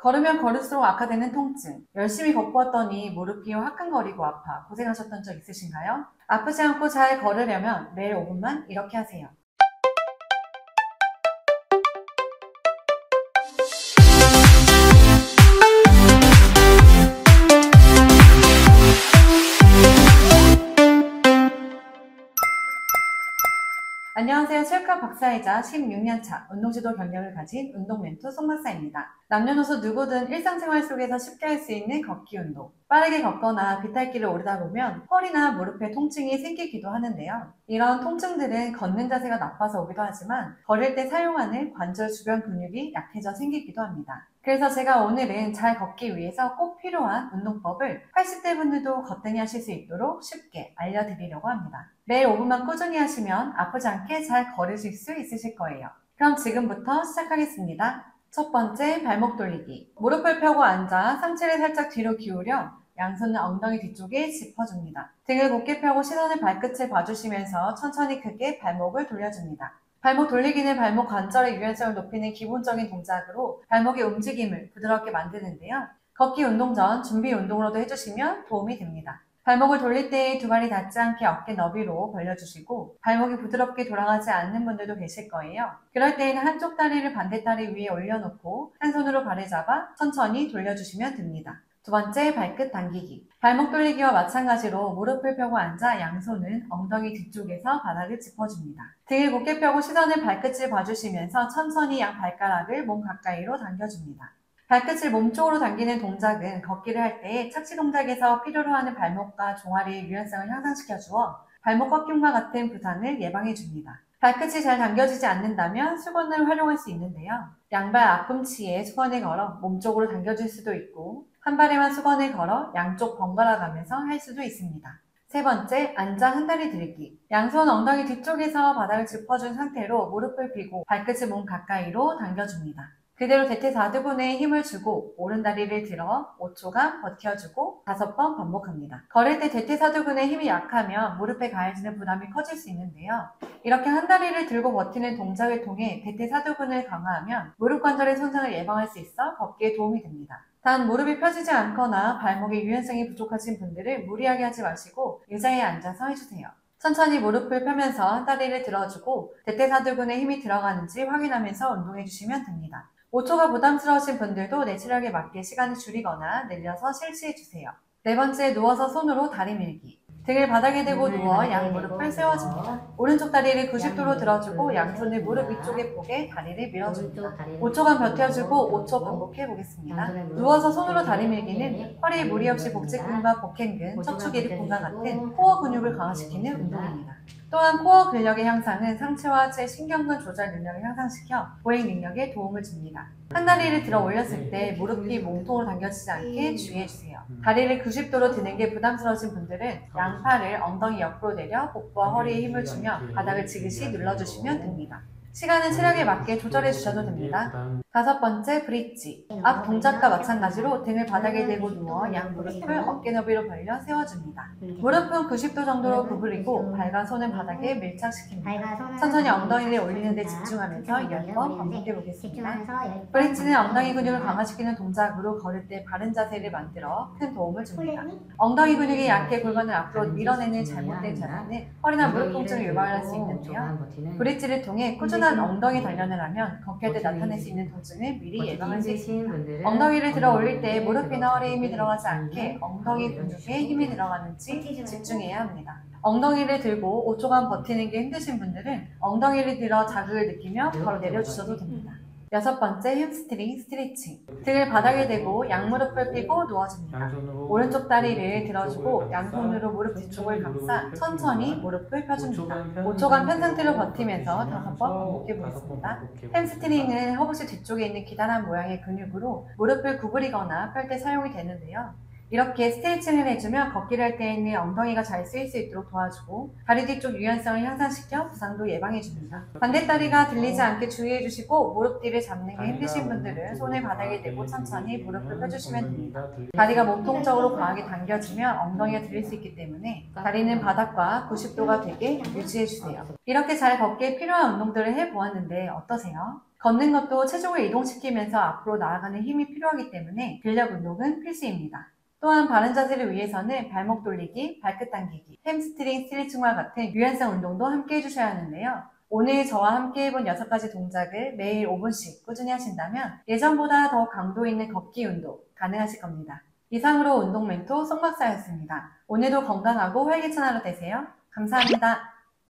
걸으면 걸을수록 악화되는 통증. 열심히 걷고 왔더니 무릎이 화끈거리고 아파. 고생하셨던 적 있으신가요? 아프지 않고 잘 걸으려면 매일 5분만 이렇게 하세요. 안녕하세요. 체육학 박사이자 16년차 운동지도 경력을 가진 운동멘토 송박사입니다. 남녀노소 누구든 일상생활 속에서 쉽게 할 수 있는 걷기 운동. 빠르게 걷거나 비탈길을 오르다 보면 허리나 무릎에 통증이 생기기도 하는데요. 이런 통증들은 걷는 자세가 나빠서 오기도 하지만 걸을 때 사용하는 관절 주변 근육이 약해져 생기기도 합니다. 그래서 제가 오늘은 잘 걷기 위해서 꼭 필요한 운동법을 80대 분들도 거뜬히 하실 수 있도록 쉽게 알려드리려고 합니다. 매일 5분만 꾸준히 하시면 아프지 않게 잘 걸으실 수 있으실 거예요. 그럼 지금부터 시작하겠습니다. 첫 번째, 발목 돌리기. 무릎을 펴고 앉아 상체를 살짝 뒤로 기울여 양손은 엉덩이 뒤쪽에 짚어줍니다. 등을 곧게 펴고 시선을 발끝을 봐주시면서 천천히 크게 발목을 돌려줍니다. 발목 돌리기는 발목 관절의 유연성을 높이는 기본적인 동작으로 발목의 움직임을 부드럽게 만드는데요. 걷기 운동 전 준비 운동으로도 해주시면 도움이 됩니다. 발목을 돌릴 때 두 발이 닿지 않게 어깨 너비로 벌려주시고 발목이 부드럽게 돌아가지 않는 분들도 계실 거예요. 그럴 때에는 한쪽 다리를 반대 다리 위에 올려놓고 한 손으로 발을 잡아 천천히 돌려주시면 됩니다. 두 번째, 발끝 당기기. 발목 돌리기와 마찬가지로 무릎을 펴고 앉아 양손은 엉덩이 뒤쪽에서 바닥을 짚어줍니다. 등을 곧게 펴고 시선을 발끝을 봐주시면서 천천히 양 발가락을 몸 가까이로 당겨줍니다. 발끝을 몸쪽으로 당기는 동작은 걷기를 할 때 착지 동작에서 필요로 하는 발목과 종아리의 유연성을 향상시켜주어 발목 꺾임과 같은 부상을 예방해줍니다. 발끝이 잘 당겨지지 않는다면 수건을 활용할 수 있는데요. 양발 앞꿈치에 수건을 걸어 몸쪽으로 당겨줄 수도 있고 한 발에만 수건을 걸어 양쪽 번갈아 가면서 할 수도 있습니다. 세 번째, 앉아 한 다리 들기. 양손 엉덩이 뒤쪽에서 바닥을 짚어준 상태로 무릎을 펴고 발끝을 몸 가까이로 당겨줍니다. 그대로 대퇴사두근에 힘을 주고 오른다리를 들어 5초간 버텨주고 5번 반복합니다. 걸을 때 대퇴사두근에 힘이 약하면 무릎에 가해지는 부담이 커질 수 있는데요. 이렇게 한 다리를 들고 버티는 동작을 통해 대퇴사두근을 강화하면 무릎 관절의 손상을 예방할 수 있어 걷기에 도움이 됩니다. 단 무릎이 펴지지 않거나 발목의 유연성이 부족하신 분들은 무리하게 하지 마시고 의자에 앉아서 해주세요. 천천히 무릎을 펴면서 한 다리를 들어주고 대퇴사두근에 힘이 들어가는지 확인하면서 운동해주시면 됩니다. 5초가 부담스러우신 분들도 내 체력에 맞게 시간을 줄이거나 늘려서 실시해주세요. 네 번째, 누워서 손으로 다리 밀기. 등을 바닥에 대고 누워 양 무릎을 세워줍니다. 오른쪽 다리를 90도로 들어주고 양손을 무릎 위쪽에 보게 다리를 밀어줍니다. 5초간 버텨주고 5초 반복해 보겠습니다. 누워서 손으로 다리 밀기는 허리에 무리 없이 복직근과 복행근, 척추기립근과 같은 코어 근육을 강화시키는 운동입니다. 또한 코어 근력의 향상은 상체와 하체 신경근 조절 능력을 향상시켜 보행 능력에 도움을 줍니다. 한 다리를 들어 올렸을 때 무릎이 몸통으로 당겨지지 않게 주의해주세요. 다리를 90도로 드는 게 부담스러우신 분들은 양팔을 엉덩이 옆으로 내려 복부와 허리에 힘을 주며 바닥을 지그시 눌러주시면 됩니다. 시간은 체력에 맞게 조절해 주셔도 됩니다. 다섯 번째, 브릿지. 앞 동작과 마찬가지로 등을 바닥에 대고 누워 양 무릎을 어깨 너비로 벌려 세워줍니다. 무릎은 90도 정도로 구부리고 발과 손은 바닥에 밀착시킵니다. 천천히 엉덩이를 올리는 데 집중하면서 10번 반복해 보겠습니다. 브릿지는 엉덩이 근육을 강화시키는 동작으로 걸을 때 바른 자세를 만들어 큰 도움을 줍니다. 엉덩이 근육이 약해 골반을 앞으로 밀어내는 잘못된 자세는 허리나 무릎 통증을 유발할 수 있는데요. 브릿지를 통해 꾸준한 엉덩이 단련을 하면 걷기 때 나타낼 수 있는 통증을 미리 예방할 수 있습니다. 엉덩이를 들어 올릴 때 무릎이나 허리에 힘이 들어가지 않게 엉덩이 근육에 힘이 들어가는지 집중해야 합니다. 엉덩이를 들고 5초간 버티는 게 힘드신 분들은 엉덩이를 들어 자극을 느끼며 바로 내려주셔도 됩니다. 여섯 번째, 햄스트링 스트레칭. 등을 바닥에 대고 양무릎을 펴고 누워줍니다. 오른쪽 다리를 들어주고 양손으로 무릎 뒤쪽을 감싸 천천히 무릎을 펴줍니다. 5초간 편 상태로 버티면서 5번 반복해 보겠습니다. 햄스트링은 허벅지 뒤쪽에 있는 기다란 모양의 근육으로 무릎을 구부리거나 펼 때 사용이 되는데요. 이렇게 스트레칭을 해주면 걷기를 할 때에는 엉덩이가 잘 쓰일 수 있도록 도와주고 다리 뒤쪽 유연성을 향상시켜 부상도 예방해줍니다. 반대다리가 들리지 않게 주의해주시고 무릎 뒤를 잡는 게 힘드신 분들은 손을 바닥에 대고 천천히 무릎을 펴주시면 됩니다. 다리가 몸통적으로 과하게 당겨지면 엉덩이가 들릴 수 있기 때문에 다리는 바닥과 90도가 되게 유지해주세요. 이렇게 잘 걷기에 필요한 운동들을 해보았는데 어떠세요? 걷는 것도 체중을 이동시키면서 앞으로 나아가는 힘이 필요하기 때문에 근력 운동은 필수입니다. 또한 바른 자세를 위해서는 발목 돌리기, 발끝 당기기, 햄스트링 스트레칭과 같은 유연성 운동도 함께 해주셔야 하는데요. 오늘 저와 함께 해본 6가지 동작을 매일 5분씩 꾸준히 하신다면 예전보다 더 강도 있는 걷기 운동 가능하실 겁니다. 이상으로 운동 멘토 송박사였습니다. 오늘도 건강하고 활기찬 하루 되세요. 감사합니다.